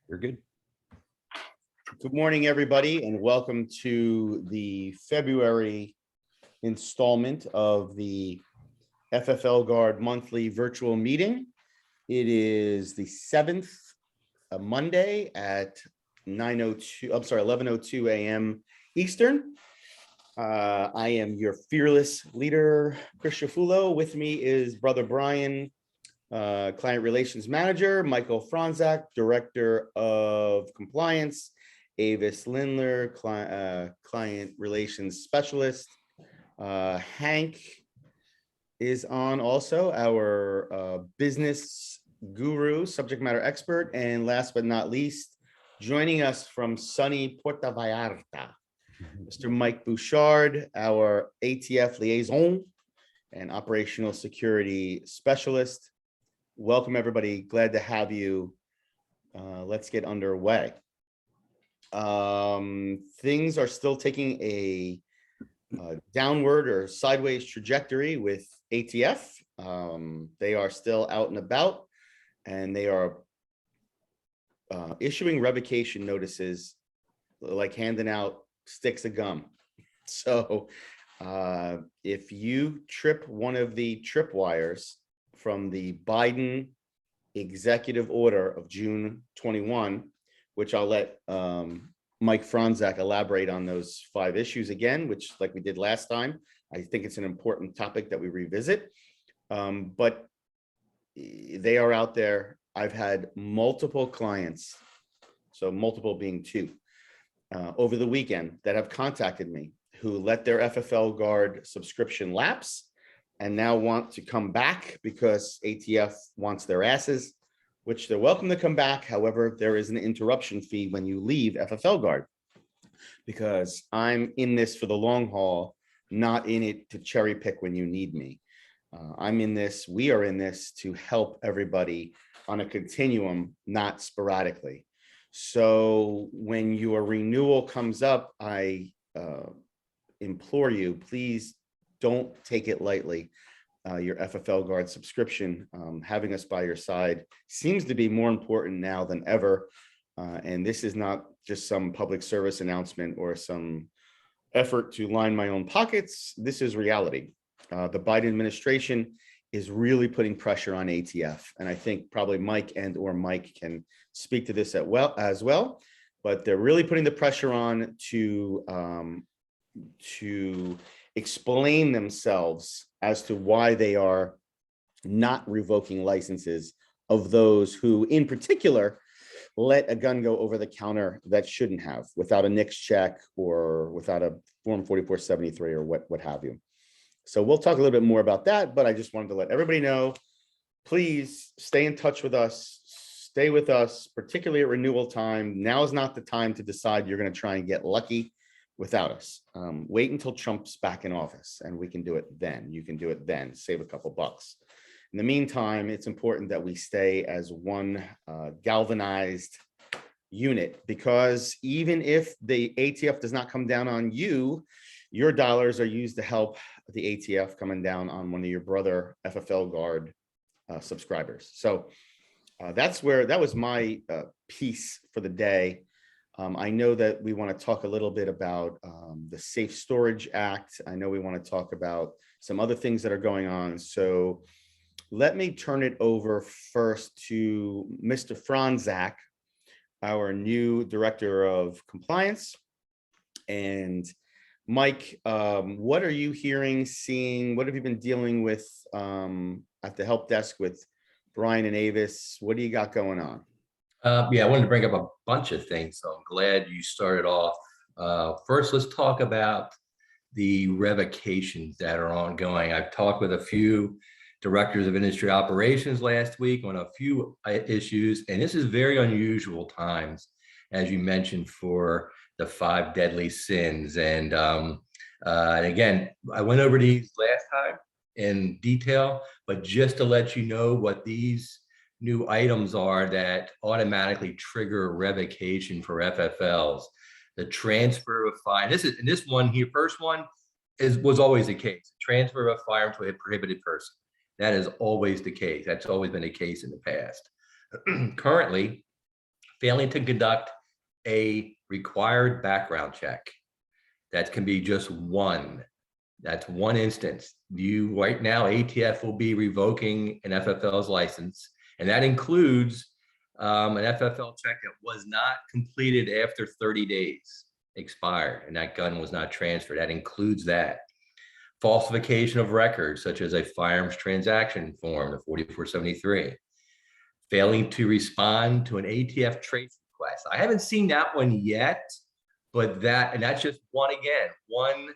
You're good. Good morning, everybody, and welcome to the February installment of the FFLGuard monthly virtual meeting. It is the 7th, Monday at 11:02 a.m. Eastern. I am your fearless leader, Chris Shafulo. With me is Brother Brian, Client Relations Manager, Michael Franzak, Director of Compliance, Avis Lindler, Client Relations Specialist. Hank is on also, our business guru, subject matter expert, and last but not least, joining us from sunny Puerto Vallarta, Mr. Mike Bouchard, our ATF liaison and operational security specialist. Welcome, everybody. Glad to have you. Let's get underway. Things are still taking a downward or sideways trajectory with ATF. They are still out and about, and they are issuing revocation notices, like handing out sticks of gum. So if you trip one of the tripwires from the Biden executive order of June 21, which I'll let Mike Franzak elaborate on those 5 issues again, which, like we did last time, I think it's an important topic that we revisit. But they are out there. I've had multiple clients, so multiple being 2, over the weekend that have contacted me who let their FFLGuard subscription lapse and now want to come back because ATF wants their asses, which they're welcome to come back. However, there is an interruption fee when you leave FFLGuard, because I'm in this for the long haul, not in it to cherry pick when you need me. I'm in this, we are in this to help everybody on a continuum, not sporadically. So when your renewal comes up, I implore you, please don't take it lightly. Your FFLGuard subscription, having us by your side seems to be more important now than ever. And this is not just some public service announcement or some effort to line my own pockets. This is reality. The Biden administration is really putting pressure on ATF. And I think probably Mike or Mike can speak to this as well, but they're really putting the pressure on to explain themselves as to why they are not revoking licenses of those who, in particular, let a gun go over the counter that shouldn't have, without a NICS check or without a Form 4473 or what have you. So we'll talk a little bit more about that, but I just wanted to let everybody know, please stay in touch with us, stay with us, particularly at renewal time. Now is not the time to decide you're going to try and get lucky without us. Wait until Trump's back in office and we can do it then. You can do it then, save a couple bucks. In the meantime, it's important that we stay as one galvanized unit, because even if the ATF does not come down on you, your dollars are used to help the ATF coming down on one of your brother FFLGuard subscribers. So that was my piece for the day. I know that we want to talk a little bit about the Safe Storage Act. I know we want to talk about some other things that are going on. So let me turn it over first to Mr. Franzak, our new Director of Compliance. And Mike, what are you hearing, seeing? What have you been dealing with at the help desk with Brian and Avis? What do you got going on? Yeah, I wanted to bring up a bunch of things, so I'm glad you started off. First, let's talk about the revocations that are ongoing. I've talked with a few directors of industry operations last week on a few issues, and this is very unusual times, as you mentioned, for the 5 deadly sins. And again, I went over these last time in detail, but just to let you know what these new items are that automatically trigger revocation for FFLs. The transfer of fire. This one here, first one was always the case. Transfer of firearm to a prohibited person. That is always the case. That's always been the case in the past. Currently, failing to conduct a required background check. That can be just one. That's one instance. You right now, ATF will be revoking an FFL's license, and that includes an FFL check that was not completed after 30 days expired, and that gun was not transferred. That includes that. Falsification of records, such as a firearms transaction form, the 4473. Failing to respond to an ATF trace request. I haven't seen that one yet, but that's just one again, one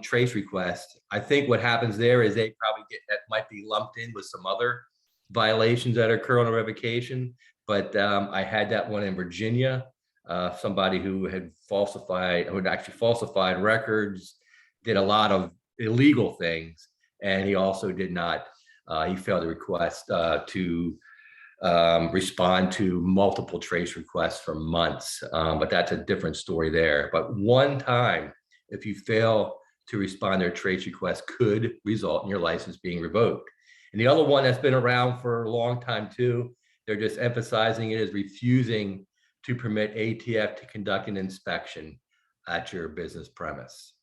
trace request. I think what happens there is they probably get that might be lumped in with some other violations that occur on a revocation. But I had that one in Virginia, somebody who had actually falsified records, did a lot of illegal things, and he also did not. He failed the request to respond to multiple trace requests for months, but that's a different story there. But one time, if you fail to respond to a trace request, could result in your license being revoked. And the other one that's been around for a long time too, they're just emphasizing it, is refusing to permit ATF to conduct an inspection at your business premise.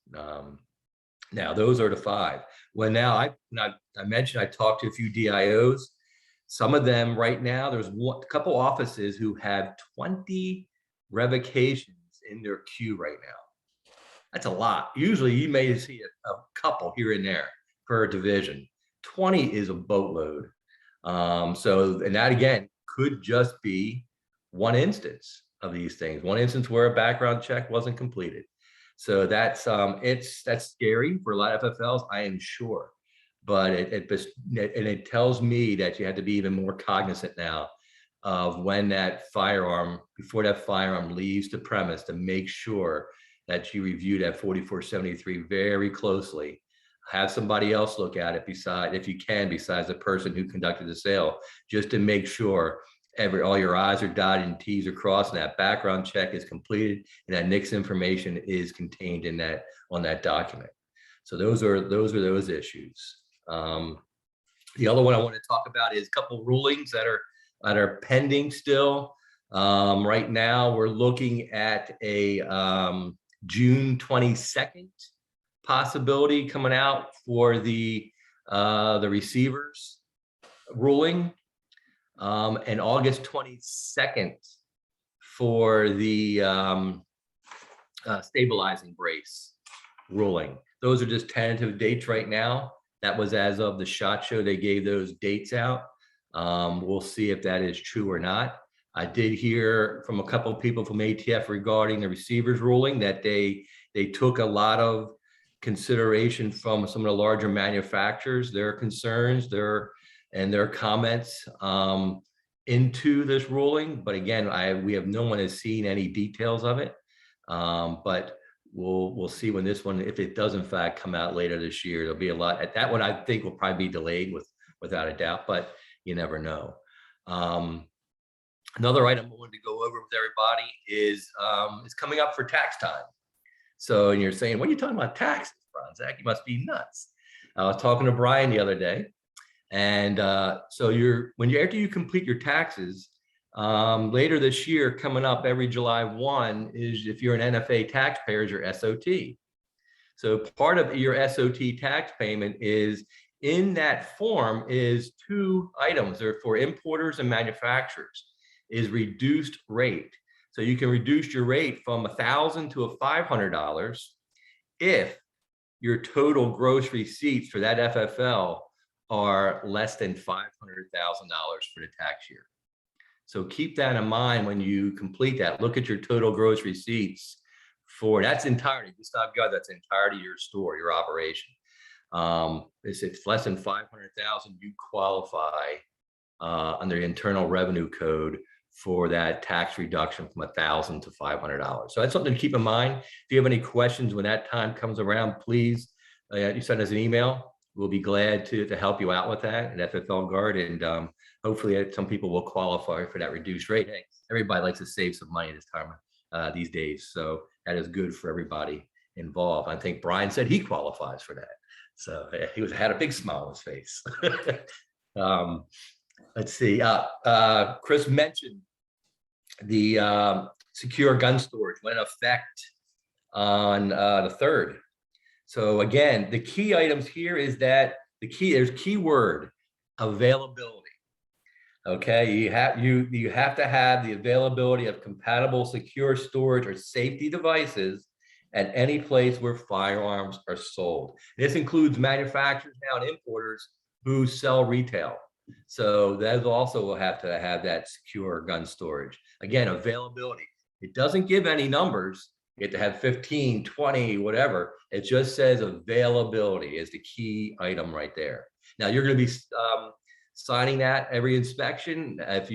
Now, those are the 5. Well, now I mentioned I talked to a few DIOs. Some of them right now, there's a couple offices who have 20 revocations in their queue right now. That's a lot. Usually you may see a couple here and there per division. 20 is a boatload. And that again could just be one instance of these things, one instance where a background check wasn't completed. So that's scary for a lot of FFLs, I am sure. But it tells me that you have to be even more cognizant now of when before that firearm leaves the premise, to make sure that you review that 4473 very closely. Have somebody else look at it if you can, besides the person who conducted the sale, just to make sure all your I's are dotted and T's are crossed, and that background check is completed, and that NICS information is contained on that document. So those are those issues. The other one I want to talk about is a couple rulings that are pending still. Right now, we're looking at a June 22nd possibility coming out for the receivers ruling, and August 22nd for the stabilizing brace ruling. Those are just tentative dates right now. That was as of the SHOT Show. They gave those dates out. We'll see if that is true or not. I did hear from a couple of people from ATF regarding the receivers ruling that they took a lot of consideration from some of the larger manufacturers, their concerns, their comments into this ruling. But again, no one has seen any details of it. But we'll see when this one, if it does in fact come out later this year. There'll be a lot at that one. I think will probably be delayed without a doubt, but you never know. Another item I wanted to go over with everybody is it's coming up for tax time. So, and you're saying, what are you talking about taxes, Brian? Zach, you must be nuts. I was talking to Brian the other day, and so after you complete your taxes, later this year, coming up every July 1 is, if you're an NFA taxpayer, is your SOT. So part of your SOT tax payment is, in that form, is 2 items. They're for importers and manufacturers, is reduced rate. So you can reduce your rate from $1,000 to $500 if your total gross receipts for that FFL are less than $500,000 for the tax year. So keep that in mind when you complete that. Look at your total gross receipts for that's entirety. Just not God, that's entirety of your store, your operation. If it's less than 500,000, you qualify under the Internal Revenue Code for that tax reduction from $1,000 to $500. So that's something to keep in mind. If you have any questions when that time comes around, please you send us an email. We'll be glad to help you out with that at FFLGuard, and hopefully some people will qualify for that reduced rate. Hey, everybody likes to save some money this time these days, so that is good for everybody involved. I think Brian said he qualifies for that, so he had a big smile on his face. Let's see. Chris mentioned the secure gun storage went in effect on the 3rd. So again, the key items here is that there's keyword availability. Okay, you have to have the availability of compatible secure storage or safety devices at any place where firearms are sold. This includes manufacturers now and importers who sell retail. So that also will have to have that secure gun storage. Again, availability. It doesn't give any numbers. You have to have 15, 20, whatever. It just says availability is the key item right there. Now you're going to be signing that every inspection. If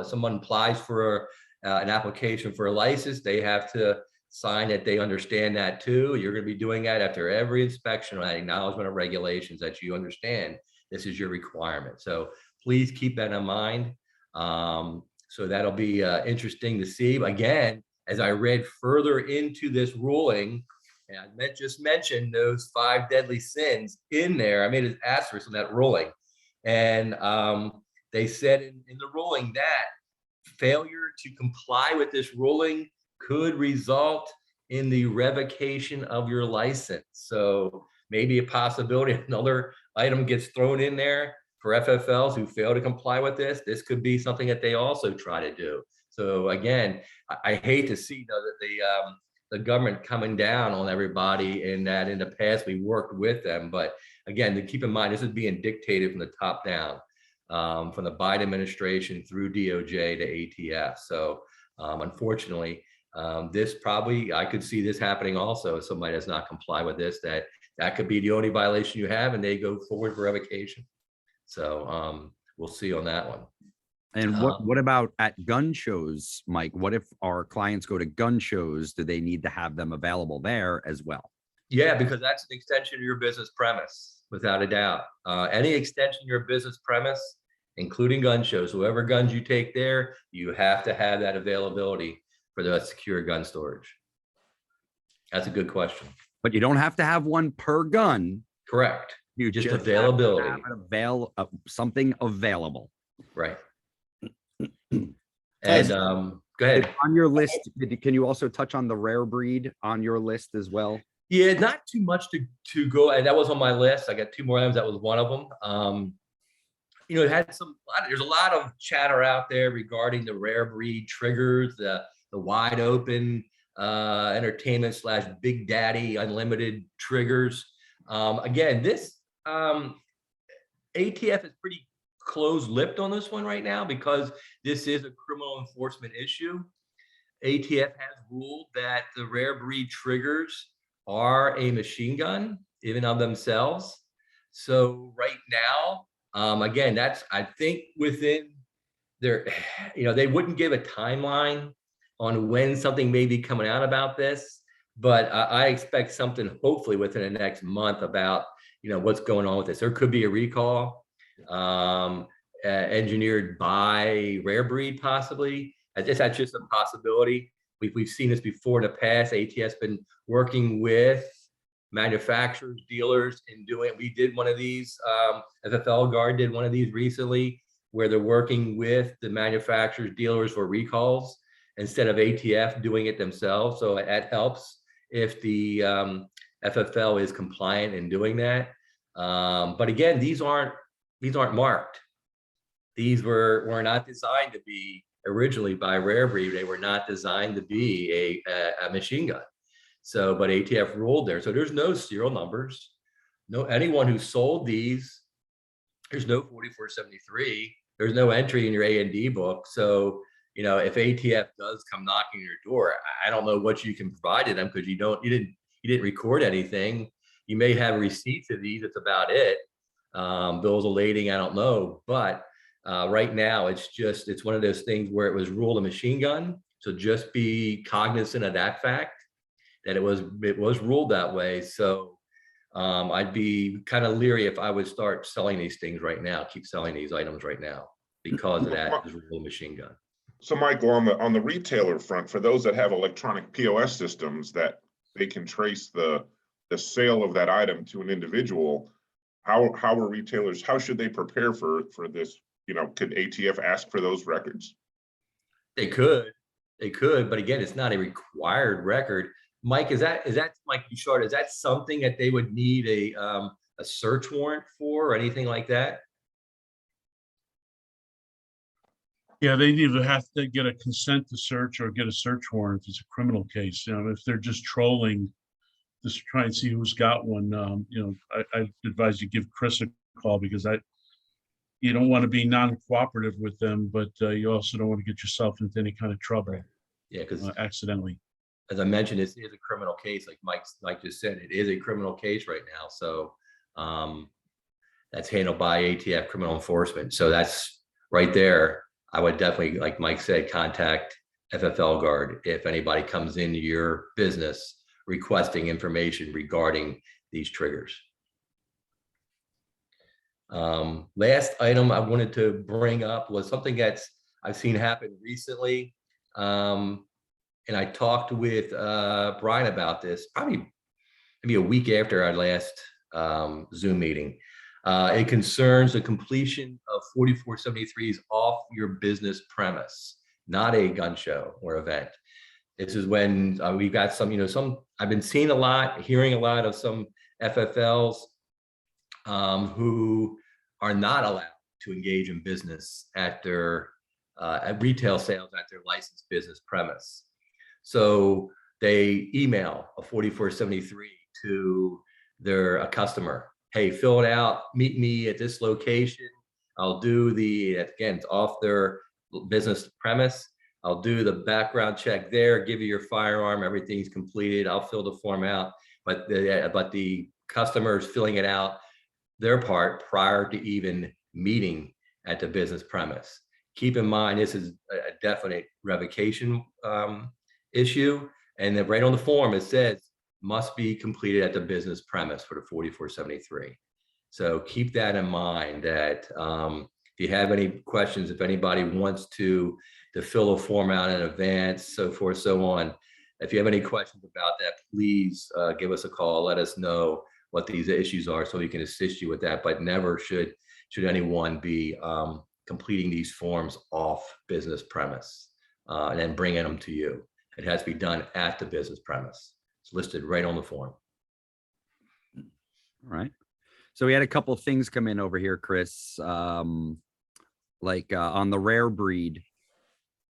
someone applies for an application for a license, they have to sign that they understand that too. You're going to be doing that after every inspection, right? Acknowledgement of regulations that you understand this is your requirement. So please keep that in mind. So that'll be interesting to see. Again, as I read further into this ruling, and I just mentioned those 5 deadly sins in there. I made an asterisk on that ruling. And they said in the ruling that failure to comply with this ruling could result in the revocation of your license. So maybe a possibility another item gets thrown in there for FFLs who fail to comply with this. This could be something that they also try to do. So again, I hate to see that the government coming down on everybody, and that in the past we worked with them. But again, to keep in mind, this is being dictated from the top down, from the Biden administration through DOJ to ATF. So unfortunately, this probably, I could see this happening also if somebody does not comply with this, that could be the only violation you have and they go forward for revocation. So we'll see on that one. And what about at gun shows, Mike? What if our clients go to gun shows? Do they need to have them available there as well? Yeah, because that's an extension of your business premise, without a doubt. Any extension of your business premise, including gun shows, whoever guns you take there, you have to have that availability for the secure gun storage. That's a good question. But you don't have to have one per gun. Correct. You just have availability. To have something available. Right. And go ahead. On your list, can you also touch on the rare breed on your list as well? Yeah, not too much to go. And that was on my list. I got 2 more items. That was one of them. It had there's a lot of chatter out there regarding the rare breed triggers, the wide open entertainment / big daddy unlimited triggers. Again, this ATF is pretty close-lipped on this one right now because this is a criminal enforcement issue. ATF has ruled that the rare breed triggers are a machine gun, even of themselves. So right now, again, that's, I think, within their, they wouldn't give a timeline on when something may be coming out about this, but I expect something hopefully within the next month about, what's going on with this. There could be a recall engineered by rare breed, possibly. That's just a possibility. We've seen this before in the past. ATF's been working with manufacturers, dealers, and we did one of these. FFLGuard did one of these recently, where they're working with the manufacturers, dealers for recalls instead of ATF doing it themselves. So it helps if the FFL is compliant in doing that. But again, these aren't marked. These were not designed to be originally by rare breed. They were not designed to be a machine gun. So, but ATF ruled there. So there's no serial numbers. No, anyone who sold these, there's no 4473. There's no entry in your A&D book. So, if ATF does come knocking your door, I don't know what you can provide to them because you didn't record anything. You may have receipts of these. That's about it. Bills of lading, I don't know. But right now, it's one of those things where it was ruled a machine gun. So just be cognizant of that fact, that it was ruled that way. So I'd be kind of leery if I would start selling these things right now, keep selling these items right now because of that is ruled a machine gun. So Michael, on the retailer front, for those that have electronic POS systems that they can trace the sale of that item to an individual, how are retailers, how should they prepare for this? Could ATF ask for those records? They could. They could, but again, it's not a required record. Mike, is that Mike Bouchard? Is that something that they would need a search warrant for or anything like that? Yeah, they either have to get a consent to search or get a search warrant if it's a criminal case. You know, if they're just trolling, just try and see who's got one. You know, I advise you give Chris a call because you don't want to be non-cooperative with them, but you also don't want to get yourself into any kind of trouble. Yeah, because accidentally. as I mentioned, this is a criminal case. Like Mike just said, it is a criminal case right now. So that's handled by ATF Criminal Enforcement. So that's right there. I would definitely, like Mike said, contact FFLGuard if anybody comes into your business requesting information regarding these triggers. Last item I wanted to bring up was something I've seen happen recently. And I talked with Brian about this probably maybe a week after our last Zoom meeting. It concerns the completion of 4473s off your business premise, not a gun show or event. This is when we've got some, I've been seeing a lot, hearing a lot of some FFLs who are not allowed to engage in business at their at retail sales at their licensed business premise. So they email a 4473 to their customer. Hey, fill it out, meet me at this location. I'll do again, it's off their business premise. I'll do the background check there, give you your firearm, everything's completed. I'll fill the form out, but the customer is filling it out their part prior to even meeting at the business premise. Keep in mind, this is a definite revocation issue. And then right on the form, it says must be completed at the business premise for the 4473. So keep that in mind that if you have any questions, if anybody wants to fill a form out in advance, so forth, so on. If you have any questions about that, please give us a call. Let us know what these issues are so we can assist you with that. But never should anyone be completing these forms off business premise and then bringing them to you. It has to be done at the business premise. It's listed right on the form. All right. So we had a couple of things come in over here, Chris. Like on the rare breed,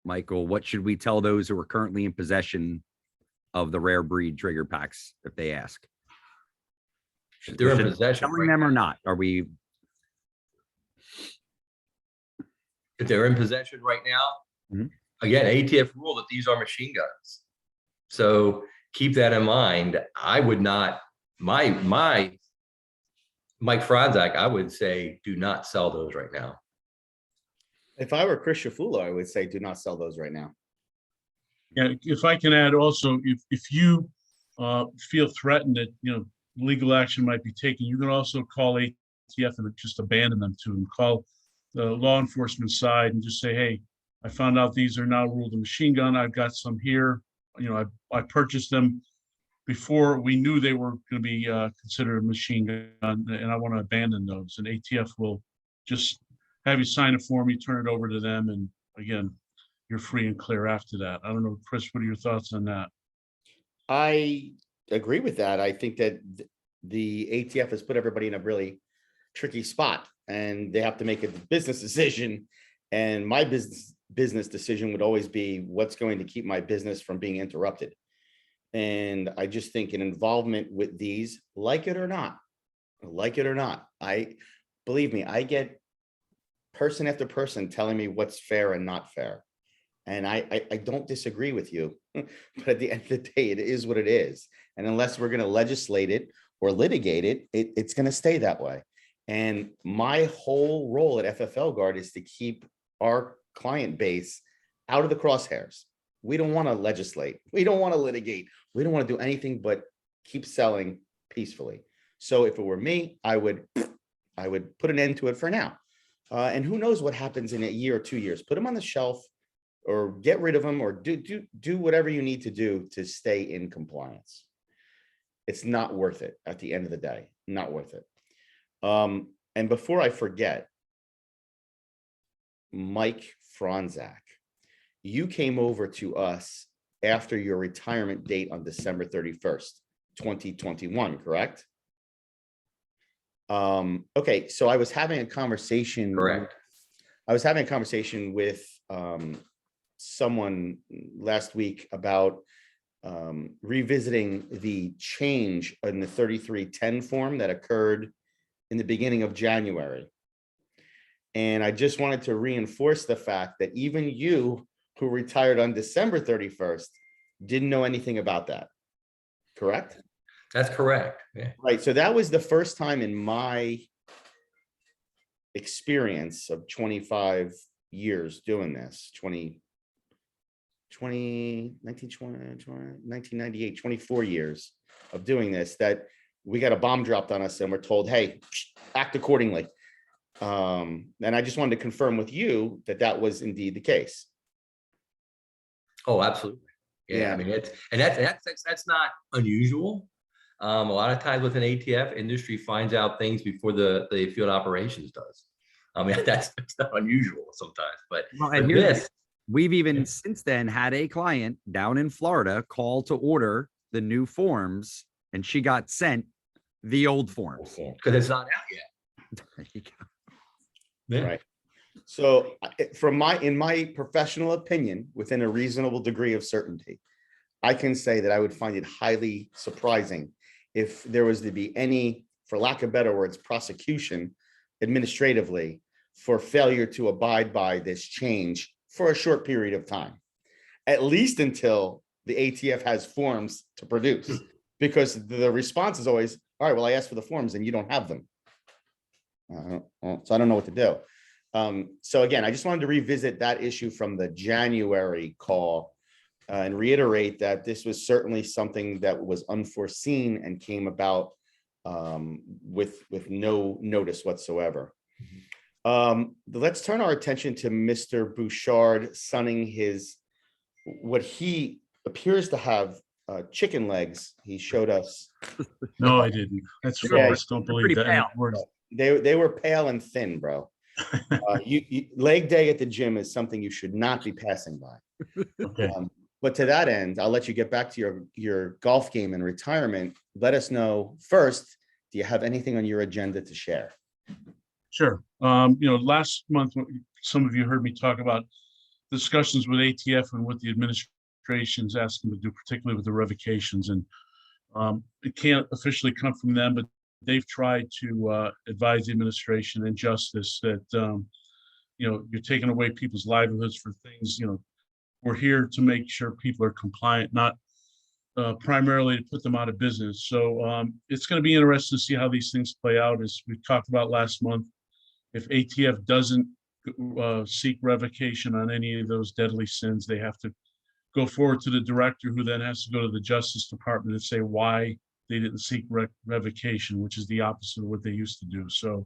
Michael, what should we tell those who are currently in possession of the rare breed trigger packs if they ask? If they're in possession, telling them or not? Are we? If they're in possession right now, again, ATF rule that these are machine guns. So keep that in mind. I would not, my Mike Franzak, I would say do not sell those right now. If I were Chris Shafula, I would say do not sell those right now. Yeah, if I can add also, if you feel threatened that legal action might be taken, you can also call ATF and just abandon them to them. Call the law enforcement side and just say, hey, I found out these are now ruled a machine gun. I've got some here. I purchased them before we knew they were going to be considered a machine gun, and I want to abandon those. And ATF will just have you sign a form, you turn it over to them, and again, you're free and clear after that. I don't know, Chris, what are your thoughts on that? I agree with that. I think that the ATF has put everybody in a really tricky spot, and they have to make a business decision. And my business decision would always be what's going to keep my business from being interrupted. And I just think an involvement with these, like it or not, believe me, I get person after person telling me what's fair and not fair. And I don't disagree with you, but at the end of the day, it is what it is. And unless we're going to legislate it or litigate it, it's going to stay that way. And my whole role at FFLGuard is to keep our client base out of the crosshairs. We don't want to legislate. We don't want to litigate. We don't want to do anything but keep selling peacefully. So if it were me, I would put an end to it for now. And who knows what happens in a year or 2 years? Put them on the shelf or get rid of them or do whatever you need to do to stay in compliance. It's not worth it at the end of the day. Not worth it. And before I forget, Mike Franzak, you came over to us after your retirement date on December 31st, 2021, correct? Okay, so I was having a conversation. Correct. I was having a conversation with someone last week about revisiting the change in the 3310 form that occurred in the beginning of January. And I just wanted to reinforce the fact that even you, who retired on December 31st, didn't know anything about that, correct? That's correct. Yeah. Right, so that was the first time in my experience of 25 years doing this, 1998, 24 years of doing this, that we got a bomb dropped on us and we're told, hey, act accordingly. And I just wanted to confirm with you that that was indeed the case. Oh, absolutely. Yeah. Yeah. I mean, that's not unusual. A lot of times with an ATF, industry finds out things before the field operations does. I mean, that's not unusual sometimes, but, Well, but and here's this, we've even Yeah. since then had a client down in Florida call to order the new forms, and she got sent the old forms. because it's not out yet. There you go. Yeah. Right. So in my professional opinion, within a reasonable degree of certainty, I can say that I would find it highly surprising if there was to be any, for lack of better words, prosecution administratively for failure to abide by this change for a short period of time, at least until the ATF has forms to produce, because the response is always, all right, well, I asked for the forms and you don't have them. So I don't know what to do. So again, I just wanted to revisit that issue from the January call and reiterate that this was certainly something that was unforeseen and came about with no notice whatsoever. Let's turn our attention to Mr. Bouchard sunning what he appears to have chicken legs. He showed us. No, I didn't. That's Yeah, false. Don't pretty believe that. pale. Word. They were pale and thin, bro. Leg day at the gym is something you should not be passing by. Okay. But to that end, I'll let you get back to your golf game and retirement. Let us know first, do you have anything on your agenda to share? Sure. Last month, some of you heard me talk about discussions with ATF and what the administration's asking to do, particularly with the revocations. And it can't officially come from them, but they've tried to advise the administration and justice that, you're taking away people's livelihoods for things, we're here to make sure people are compliant, not primarily to put them out of business. So it's going to be interesting to see how these things play out. As we talked about last month, if ATF doesn't seek revocation on any of those deadly sins, they have to go forward to the director, who then has to go to the Justice Department and say why they didn't seek revocation, which is the opposite of what they used to do. So,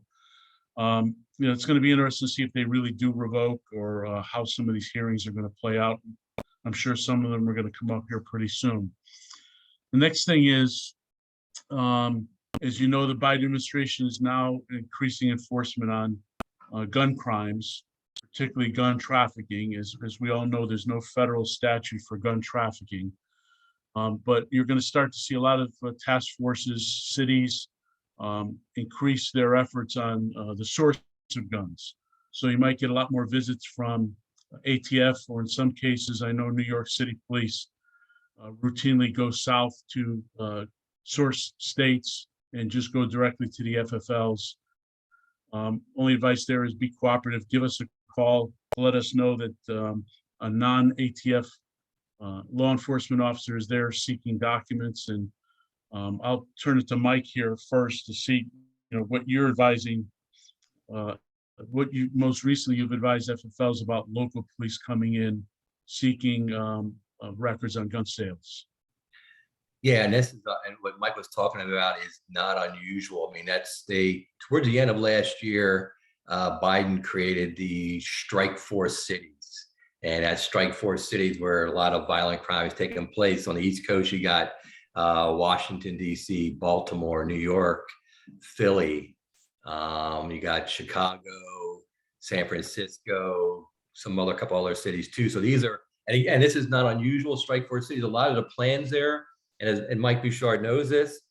it's going to be interesting to see if they really do revoke, or how some of these hearings are going to play out. I'm sure some of them are going to come up here pretty soon. The next thing is, as you know, the Biden administration is now increasing enforcement on gun crimes, particularly gun trafficking. As we all know, there's no federal statute for gun trafficking. But you're going to start to see a lot of task forces, cities increase their efforts on the source of guns. So you might get a lot more visits from ATF, or in some cases, I know New York City police routinely go south to source states and just go directly to the FFLs. Only advice there is be cooperative. Give us a call. Let us know that a non-ATF law enforcement officer is there seeking documents. And I'll turn it to Mike here first to see, what you're advising, what you most recently you've advised FFLs about local police coming in seeking records on gun sales. Yeah, and this is and what Mike was talking about is not unusual. I mean, towards the end of last year, Biden created the strike force cities, and at strike force cities where a lot of violent crime is taking place. On the East Coast, you got Washington, D.C., Baltimore, New York, Philly. You got Chicago, San Francisco, couple other cities too. So these are and this is not unusual, strike force cities, a lot of the plans there, and Mike Bouchard knows this,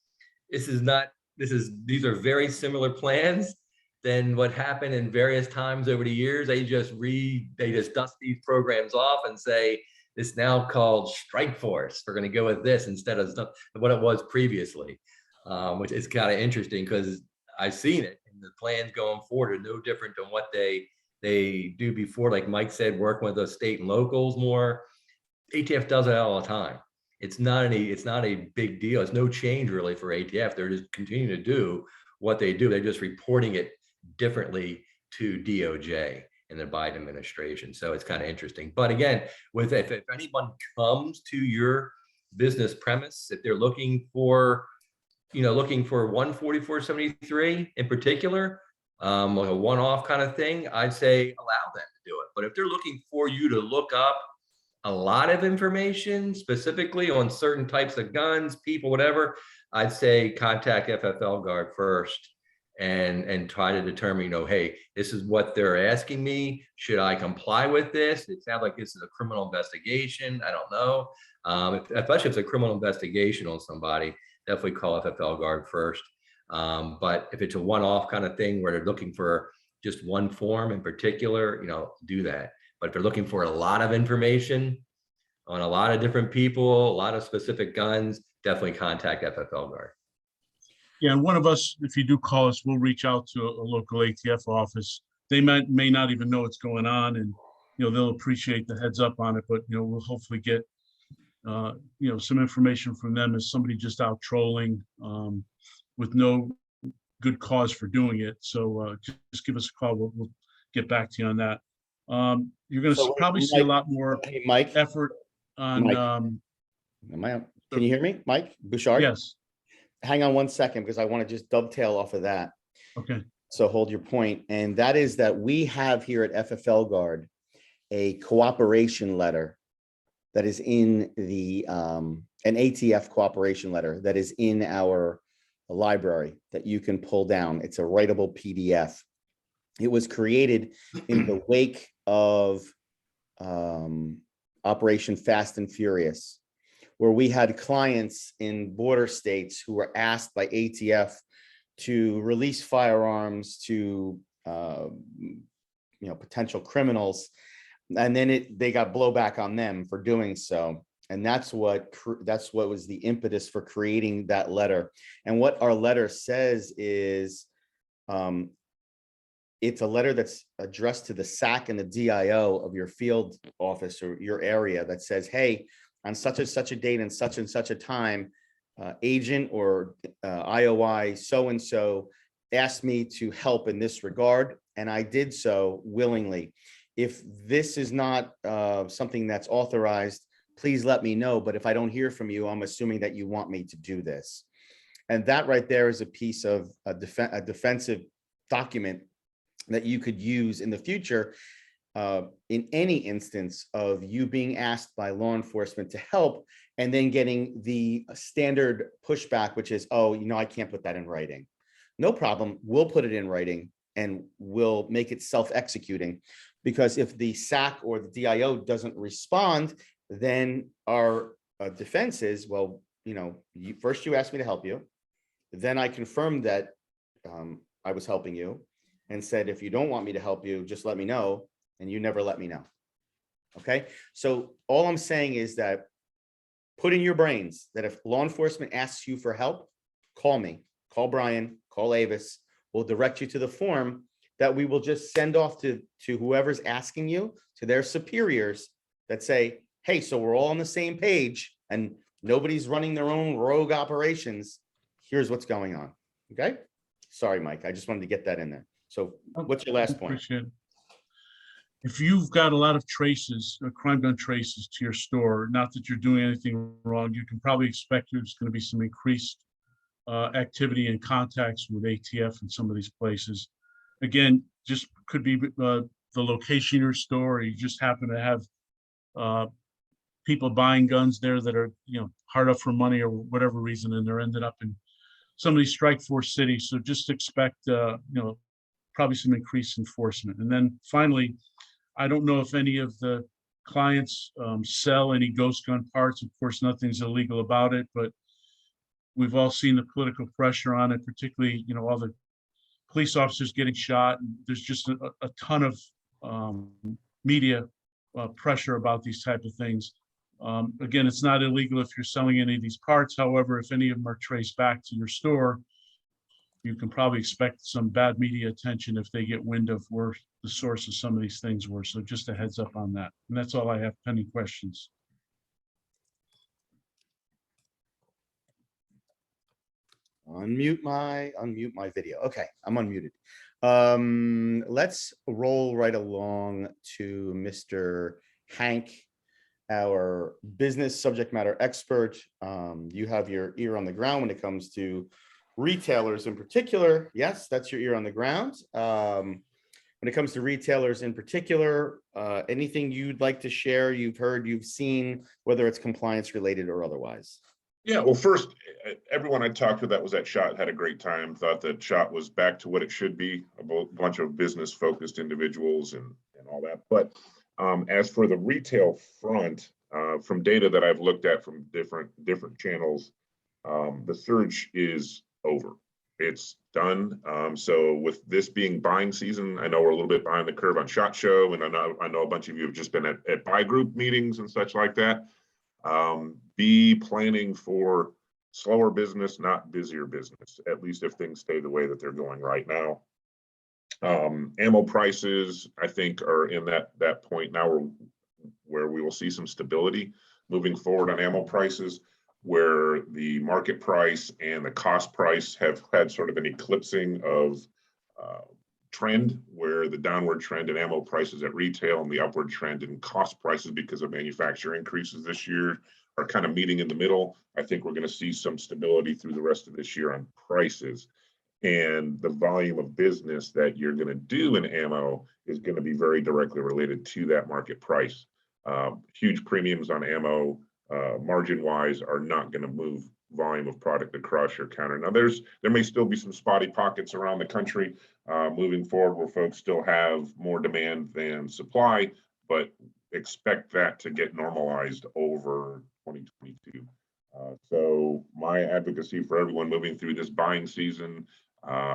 these are very similar plans than what happened in various times over the years. They just dust these programs off and say, it's now called strike force. We're going to go with this instead of what it was previously, which is kind of interesting because I've seen it, and the plans going forward are no different than what they do before. Like Mike said, working with the state and locals more. ATF does it all the time. It's not a big deal. It's no change really for ATF. They're just continuing to do what they do. They're just reporting it differently to DOJ and the Biden administration. So it's kind of interesting. But again, if anyone comes to your business premise, if they're looking for 14473 in particular, like a one-off kind of thing, I'd say allow them to do it. But if they're looking for you to look up a lot of information specifically on certain types of guns, people, whatever, I'd say contact FFLGuard first and try to determine, hey, this is what they're asking me. Should I comply with this? It sounds like this is a criminal investigation. I don't know. Especially if it's a criminal investigation on somebody, definitely call FFLGuard first. But if it's a one-off kind of thing where they're looking for just one form in particular, do that. But if they're looking for a lot of information on a lot of different people, a lot of specific guns, definitely contact FFLGuard. Yeah, and one of us, if you do call us, we'll reach out to a local ATF office. They may not even know what's going on, and they'll appreciate the heads up on it. But we'll hopefully get some information from them as somebody just out trolling with no good cause for doing it. So just give us a call. We'll get back to you on that. You're going to probably see a lot more Mike, effort on. Mike. Can you hear me, Mike Bouchard? Yes. Hang on one second, because I want to just dovetail off of that. Okay. So hold your point. And that is that we have here at FFLGuard a cooperation letter that is in the an ATF cooperation letter that is in our library that you can pull down. It's a writable PDF. It was created in the wake of Operation Fast and Furious, where we had clients in border states who were asked by ATF to release firearms to potential criminals, and then they got blowback on them for doing so. And that's what was the impetus for creating that letter. And what our letter says is it's a letter that's addressed to the SAC and the DIO of your field office or your area that says, hey, on such and such a date and such a time, agent or IOI so-and-so asked me to help in this regard, and I did so willingly. If this is not something that's authorized, please let me know. But if I don't hear from you, I'm assuming that you want me to do this. And that right there is a piece of a defensive document that you could use in the future in any instance of you being asked by law enforcement to help and then getting the standard pushback, which is, oh, I can't put that in writing. No problem. We'll put it in writing and we'll make it self-executing, because if the SAC or the DIO doesn't respond, then our defense is, well, first you asked me to help you. Then I confirmed that I was helping you and said, if you don't want me to help you, just let me know. And you never let me know. Okay. So all I'm saying is that put in your brains that if law enforcement asks you for help, call me, call Brian, call Avis. We'll direct you to the form that we will just send off to whoever's asking you, to their superiors that say, hey, so we're all on the same page and nobody's running their own rogue operations. Here's what's going on. Okay. Sorry, Mike. I just wanted to get that in there. So what's your last point? Appreciate it. If you've got a lot of traces, crime gun traces to your store, not that you're doing anything wrong, you can probably expect there's going to be some increased activity and contacts with ATF in some of these places. Again, just could be the location of your store, or you just happen to have people buying guns there that are, hard up for money or whatever reason, and they're ended up in some of these strike force cities. So just expect, probably some increased enforcement. And then finally, I don't know if any of the clients sell any ghost gun parts. Of course, nothing's illegal about it, but we've all seen the political pressure on it, particularly, all the police officers getting shot. And there's just a ton of media pressure about these type of things. Again, it's not illegal if you're selling any of these parts. However, if any of them are traced back to your store, you can probably expect some bad media attention if they get wind of where the source of some of these things were. So just a heads up on that. And that's all I have. Any questions? Unmute my video. Okay, I'm unmuted. Let's roll right along to Mr. Hank, our business subject matter expert. You have your ear on the ground when it comes to retailers in particular. Yes, that's your ear on the ground. When it comes to retailers in particular, anything you'd like to share, you've heard, you've seen, whether it's compliance related or otherwise? Yeah, well, first, everyone I talked to that was at SHOT had a great time, thought that SHOT was back to what it should be, a bunch of business focused individuals and all that. But as for the retail front, from data that I've looked at from different channels, the surge is over. It's done. So with this being buying season, I know we're a little bit behind the curve on SHOT Show, and I know a bunch of you have just been at buy group meetings and such like that. Be planning for slower business, not busier business, at least if things stay the way that they're going right now. Ammo prices, I think, are in that point now where we will see some stability moving forward on ammo prices, where the market price and the cost price have had sort of an eclipsing of trend, where the downward trend in ammo prices at retail and the upward trend in cost prices because of manufacturer increases this year are kind of meeting in the middle. I think we're going to see some stability through the rest of this year on prices. And the volume of business that you're going to do in ammo is going to be very directly related to that market price. Huge premiums on ammo, margin-wise, are not going to move volume of product across your counter. Now, there may still be some spotty pockets around the country moving forward where folks still have more demand than supply, but expect that to get normalized over 2022. So my advocacy for everyone moving through this buying season,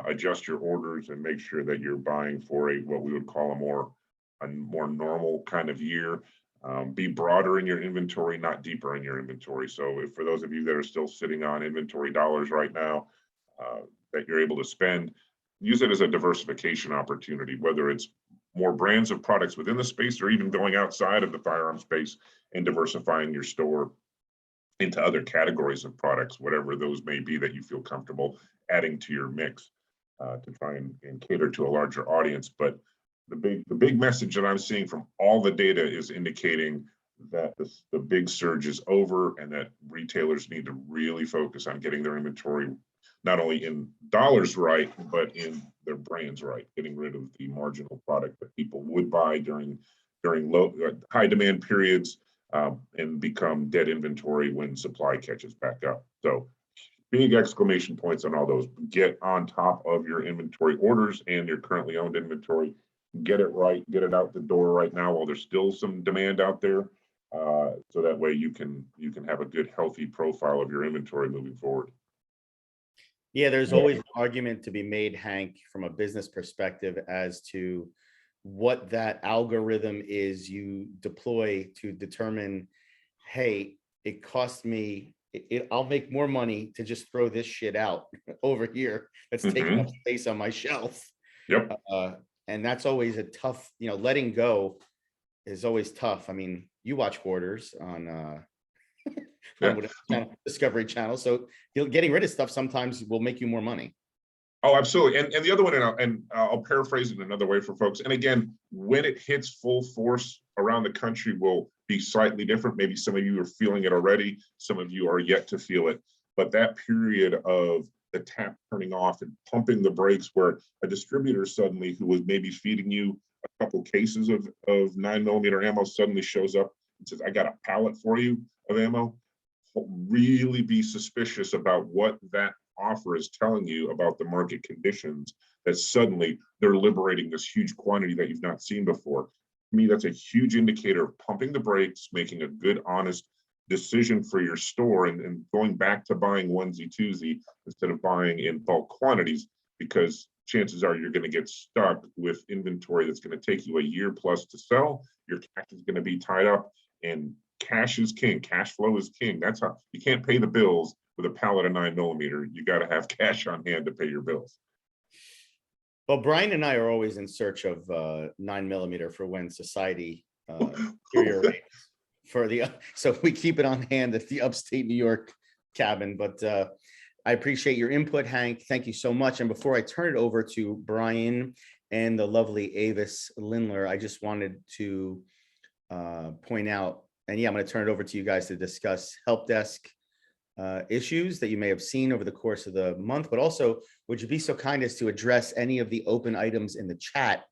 adjust your orders and make sure that you're buying for what we would call a more normal kind of year. Be broader in your inventory, not deeper in your inventory. So for those of you that are still sitting on inventory dollars right now that you're able to spend, use it as a diversification opportunity, whether it's more brands of products within the space or even going outside of the firearm space and diversifying your store into other categories of products, whatever those may be that you feel comfortable adding to your mix to try and cater to a larger audience. But the big message that I'm seeing from all the data is indicating that the big surge is over and that retailers need to really focus on getting their inventory not only in dollars right, but in their brands right, getting rid of the marginal product that people would buy during low high demand periods and become dead inventory when supply catches back up. So big exclamation points on all those. Get on top of your inventory orders and your currently owned inventory. Get it right, get it out the door right now while there's still some demand out there. So that way you can have a good, healthy profile of your inventory moving forward. Yeah, there's always an argument to be made, Hank, from a business perspective as to what that algorithm is you deploy to determine, hey, it costs me, I'll make more money to just throw this shit out over here that's taking up space on my shelf. Yep. And that's always a tough, letting go is always tough. I mean, you watch Hoarders on Discovery Channel, so getting rid of stuff sometimes will make you more money. Oh, absolutely. And the other one, and I'll paraphrase it another way for folks. And again, when it hits full force around the country will be slightly different. Maybe some of you are feeling it already. Some of you are yet to feel it. But that period of the tap turning off and pumping the brakes, where a distributor suddenly who was maybe feeding you a couple cases of 9mm ammo suddenly shows up and says, I got a pallet for you of ammo. Really be suspicious about what that offer is telling you about the market conditions, that suddenly they're liberating this huge quantity that you've not seen before. to me, that's a huge indicator of pumping the brakes, making a good, honest decision for your store, and going back to buying onesie twosie instead of buying in bulk quantities, because chances are you're going to get stuck with inventory that's going to take you a year plus to sell. Your cash is going to be tied up, and cash is king. Cash flow is king. That's how you can't pay the bills with a pallet of 9mm. You got to have cash on hand to pay your bills. Well, Brian and I are always in search of 9mm for when society deteriorates for the, so we keep it on hand at the upstate New York cabin. But I appreciate your input, Hank. Thank you so much. And before I turn it over to Brian and the lovely Avis Lindler, I just wanted to point out, and yeah, I'm going to turn it over to you guys to discuss help desk issues that you may have seen over the course of the month, but also, would you be so kind as to address any of the open items in the chat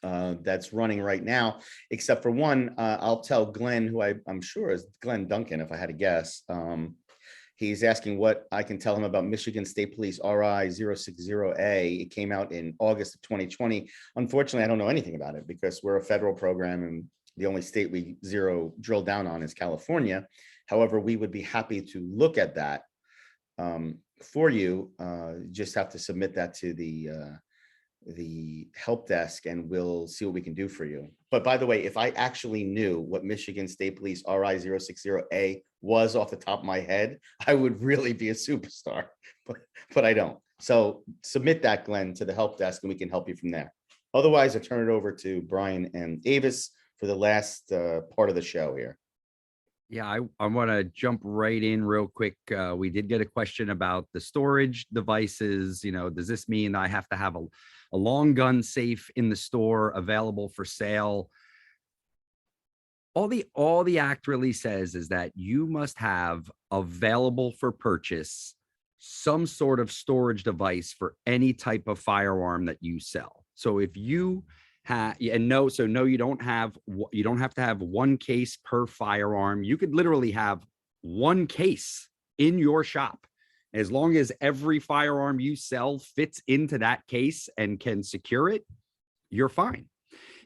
that's running right now, except for one. I'll tell Glenn, who I'm sure is Glenn Duncan, if I had to guess. He's asking what I can tell him about Michigan State Police RI 060A. It came out in August of 2020. Unfortunately, I don't know anything about it because we're a federal program and the only state we drill down on is California. However, we would be happy to look at that for you. Just have to submit that to the help desk and we'll see what we can do for you. But by the way, if I actually knew what Michigan State Police RI 060A was off the top of my head, I would really be a superstar, but I don't. So submit that, Glenn, to the help desk and we can help you from there. Otherwise, I turn it over to Brian and Avis for the last part of the show here. Yeah, I want to jump right in real quick. We did get a question about the storage devices. You know, does this mean I have to have a long gun safe in the store available for sale? All the act really says is that you must have available for purchase some sort of storage device for any type of firearm that you sell. So if you no, you don't have to have one case per firearm. You could literally have one case in your shop. As long as every firearm you sell fits into that case and can secure it, you're fine.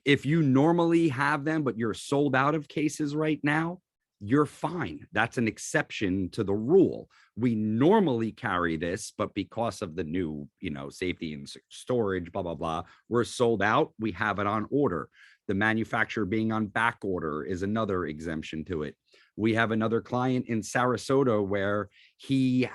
If you normally have them, but you're sold out of cases right now, you're fine. That's an exception to the rule. We normally carry this, but because of the new, safety and storage, blah, blah, blah, we're sold out. We have it on order. The manufacturer being on back order is another exemption to it. We have another client in Sarasota where he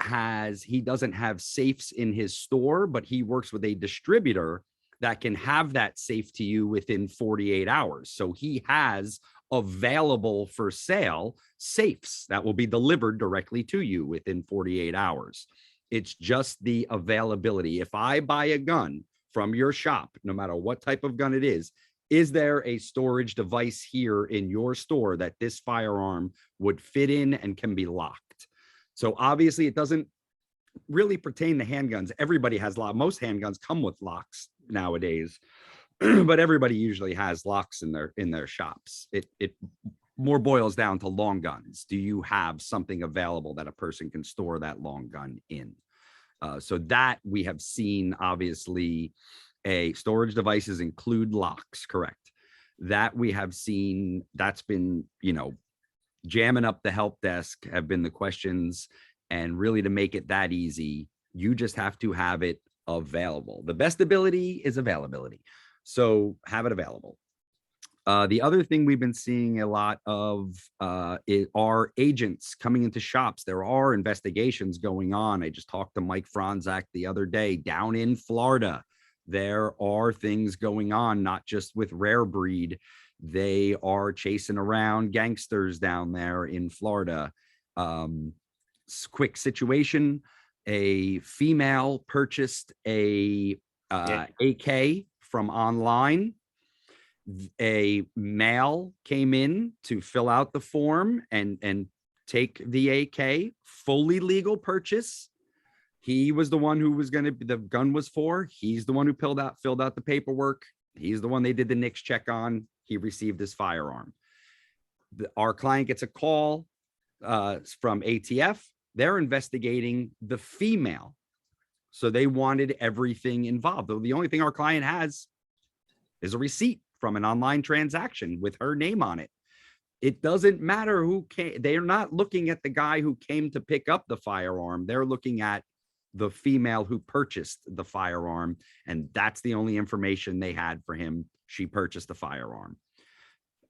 doesn't have safes in his store, but he works with a distributor that can have that safe to you within 48 hours. So he has available for sale safes that will be delivered directly to you within 48 hours. It's just the availability. If I buy a gun from your shop, no matter what type of gun it is there a storage device here in your store that this firearm would fit in and can be locked? So obviously it doesn't really pertain to handguns. Everybody has most handguns come with locks nowadays. But everybody usually has locks in their shops. It more boils down to long guns. Do you have something available that a person can store that long gun in? So that we have seen, obviously, storage devices include locks, correct? That we have seen, that's been, jamming up the help desk have been the questions. And really to make it that easy, you just have to have it available. The best ability is availability. So have it available. The other thing we've been seeing a lot of are agents coming into shops. There are investigations going on. I just talked to Mike Franzak the other day down in Florida. There are things going on, not just with Rare Breed. They are chasing around gangsters down there in Florida. Quick situation. A female purchased a AK from online. A male came in to fill out the form and take the AK, fully legal purchase. He was the one who was the gun was for. He's the one who filled out the paperwork. He's the one they did the NICS check on. He received his firearm. Our client gets a call from ATF. They're investigating the female. So they wanted everything involved. Though the only thing our client has is a receipt from an online transaction with her name on it. It doesn't matter who came. They're not looking at the guy who came to pick up the firearm. They're looking at the female who purchased the firearm. And that's the only information they had for him. She purchased the firearm.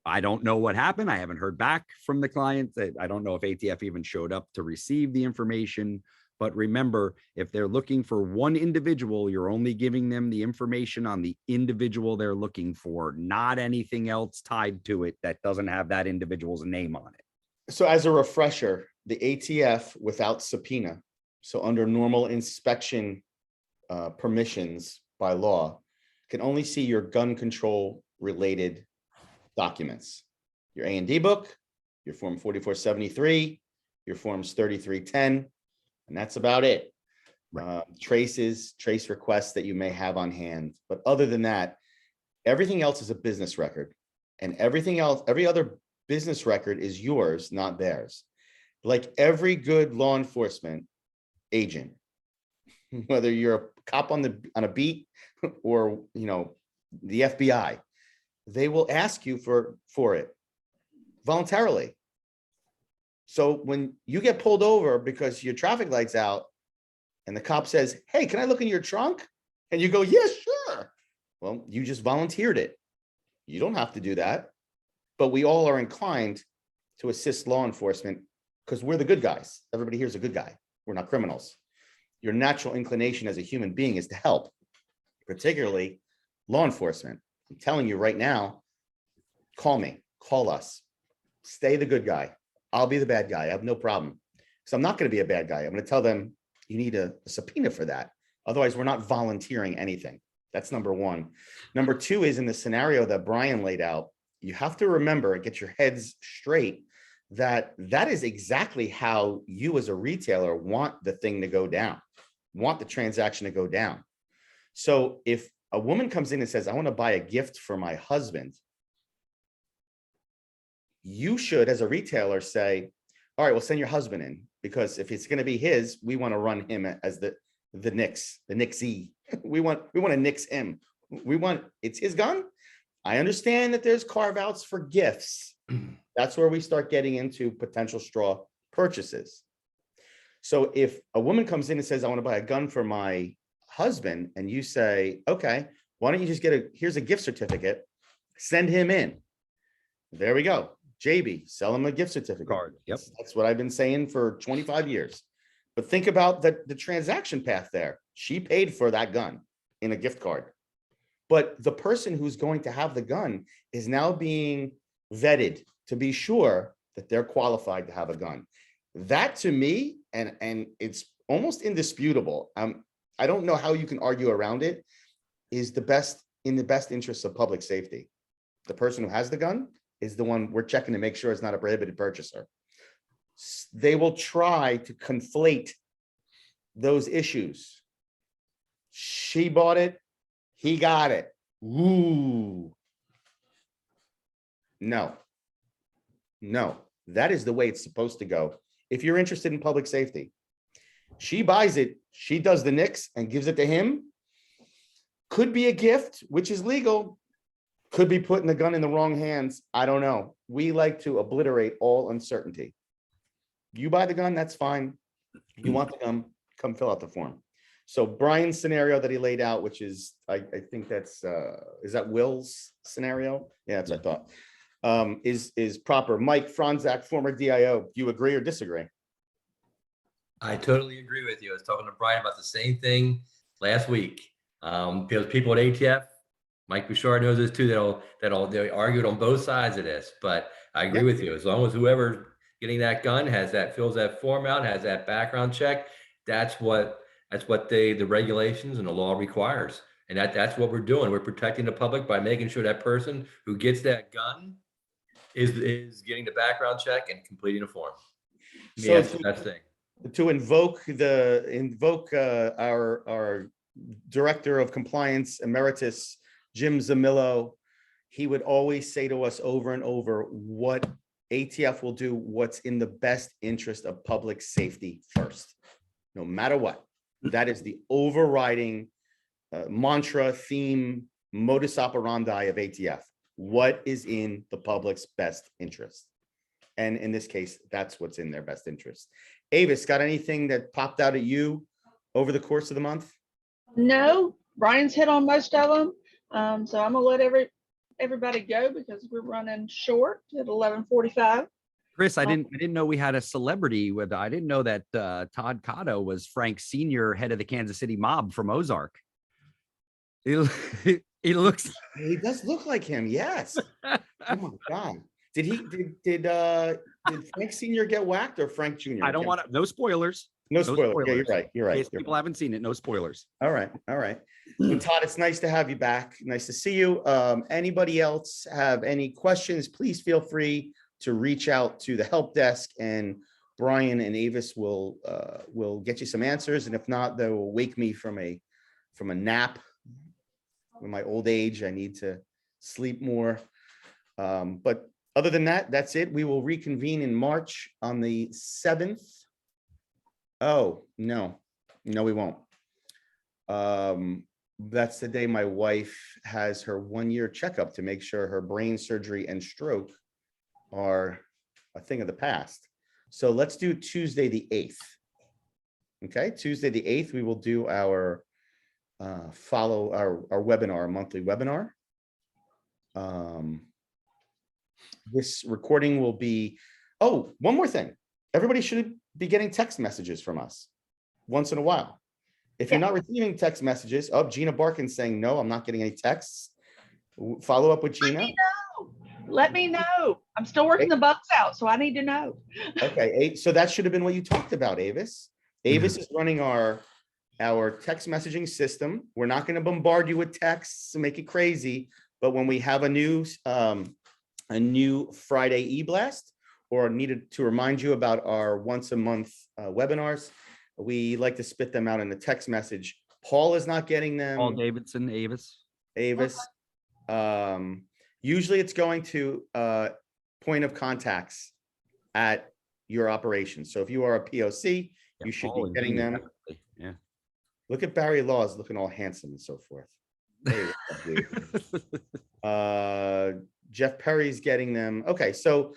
I don't know what happened. I haven't heard back from the client. I don't know if ATF even showed up to receive the information. But remember, if they're looking for one individual, you're only giving them the information on the individual they're looking for, not anything else tied to it that doesn't have that individual's name on it. So as a refresher, the ATF without subpoena, so under normal inspection permissions by law, can only see your gun control related documents, your A&D book, your form 4473, your forms 3310, and that's about it. Trace requests that you may have on hand. But other than that, everything else is a business record, and everything else, every other business record is yours, not theirs. Like every good law enforcement agent, whether you're a cop on a beat or, you know, the FBI, they will ask you for it voluntarily. So when you get pulled over because your traffic light's out and the cop says, "Hey, can I look in your trunk?" And you go, "Yes, sure." Well, you just volunteered it. You don't have to do that. But we all are inclined to assist law enforcement because we're the good guys. Everybody here is a good guy. We're not criminals. Your natural inclination as a human being is to help, particularly law enforcement. I'm telling you right now, call me, call us, stay the good guy. I'll be the bad guy. I have no problem. So I'm not going to be a bad guy. I'm going to tell them you need a subpoena for that. Otherwise, we're not volunteering anything. That's number one. Number two is in the scenario that Brian laid out, you have to remember and get your heads straight that that is exactly how you as a retailer want the thing to go down, want the transaction to go down. So if a woman comes in and says, "I want to buy a gift for my husband," you should, as a retailer, say, "All right, we'll send your husband in, because if it's going to be his, we want to run him as the nixie. We want to nix him. It's his gun." I understand that there's carve outs for gifts. That's where we start getting into potential straw purchases. So if a woman comes in and says, "I want to buy a gun for my husband," and you say, "Okay, why don't you just here's a gift certificate, send him in." There we go. JB, sell him a gift certificate. Card. Yep. That's what I've been saying for 25 years. But think about the transaction path there. She paid for that gun in a gift card. But the person who's going to have the gun is now being vetted to be sure that they're qualified to have a gun. That, to me, and it's almost indisputable. I don't know how you can argue around it, is in the best interest of public safety. The person who has the gun is the one we're checking to make sure it's not a prohibited purchaser. They will try to conflate those issues. She bought it, he got it. Ooh. No, that is the way it's supposed to go. If you're interested in public safety, she buys it, she does the nix and gives it to him. Could be a gift, which is legal. Could be putting the gun in the wrong hands. I don't know. We like to obliterate all uncertainty. You buy the gun, that's fine. You want the gun, come fill out the form. So Brian's scenario that he laid out, which is, I think that's, is that Will's scenario? Yeah, that's what I thought. Is proper. Mike Franzak, former DIO, do you agree or disagree? I totally agree with you. I was talking to Brian about the same thing last week. Because people at ATF, Mike Bouchard knows this too, they argued on both sides of this, but I agree with you. As long as whoever getting that gun fills that form out, has that background check, that's what the regulations and the law requires. And that's what we're doing. We're protecting the public by making sure that person who gets that gun is getting the background check and completing the form. So Yes, that's the thing. To invoke our Director of Compliance Emeritus, Jim Zamillo, he would always say to us over and over what ATF will do, what's in the best interest of public safety first, no matter what. That is the overriding mantra, theme, modus operandi of ATF. what is in the public's best interest. And in this case, that's what's in their best interest. Avis, got anything that popped out at you over the course of the month? No, Brian's hit on most of them. So I'm gonna let everybody go because we're running short at 11:45. Chris, I didn't know we had a celebrity with. I didn't know that Todd Cotto was Frank Sr., head of the Kansas City Mob from Ozark. He looks. He does look like him. Yes. Oh my God. Did Frank Sr. get whacked or Frank Jr.? I don't want to. No spoilers. No spoilers. Yeah, you're spoilers. right. You're In right. case people haven't seen it, no spoilers. All right. All right. Well, Todd, it's nice to have you back. Nice to see you. Anybody else have any questions? Please feel free to reach out to the help desk, and Brian and Avis will get you some answers. And if not, they will wake me from a nap. In my old age, I need to sleep more. But other than that, that's it. We will reconvene in March on the 7th. Oh, no, we won't. That's the day my wife has her 1-year checkup to make sure her brain surgery and stroke are a thing of the past. So let's do Tuesday, the 8th. Okay, Tuesday, the 8th, we will do our webinar, our monthly webinar. This recording will be, oh, one more thing. Everybody should be getting text messages from us once in a while. If you're not receiving text messages, oh, Gina Barkin saying, no, I'm not getting any texts. Follow up with Gina. Let me know. I'm still working the bugs out, so I need to know. Okay, so that should have been what you talked about, Avis. Avis is running our text messaging system. We're not going to bombard you with texts and make it crazy, but when we have a new Friday e-blast or needed to remind you about our once a month webinars, we like to spit them out in a text message. Paul is not getting them. Paul Davidson, Avis. Usually it's going to point of contacts at your operation. So if you are a POC, you should be getting them. Yeah. Look at Barry Laws looking all handsome and so forth. Jeff Perry's getting them. Okay, so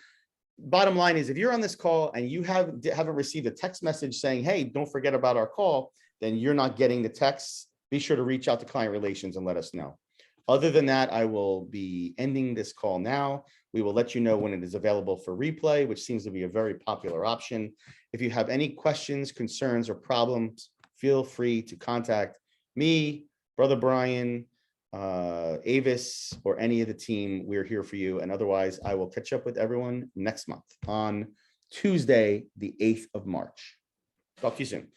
bottom line is, if you're on this call and you haven't received a text message saying, hey, don't forget about our call, then you're not getting the texts. Be sure to reach out to client relations and let us know. Other than that, I will be ending this call now. We will let you know when it is available for replay, which seems to be a very popular option. If you have any questions, concerns, or problems, feel free to contact me, Brother Brian, Avis, or any of the team. We're here for you. And otherwise, I will catch up with everyone next month on Tuesday, the 8th of March. Talk to you soon.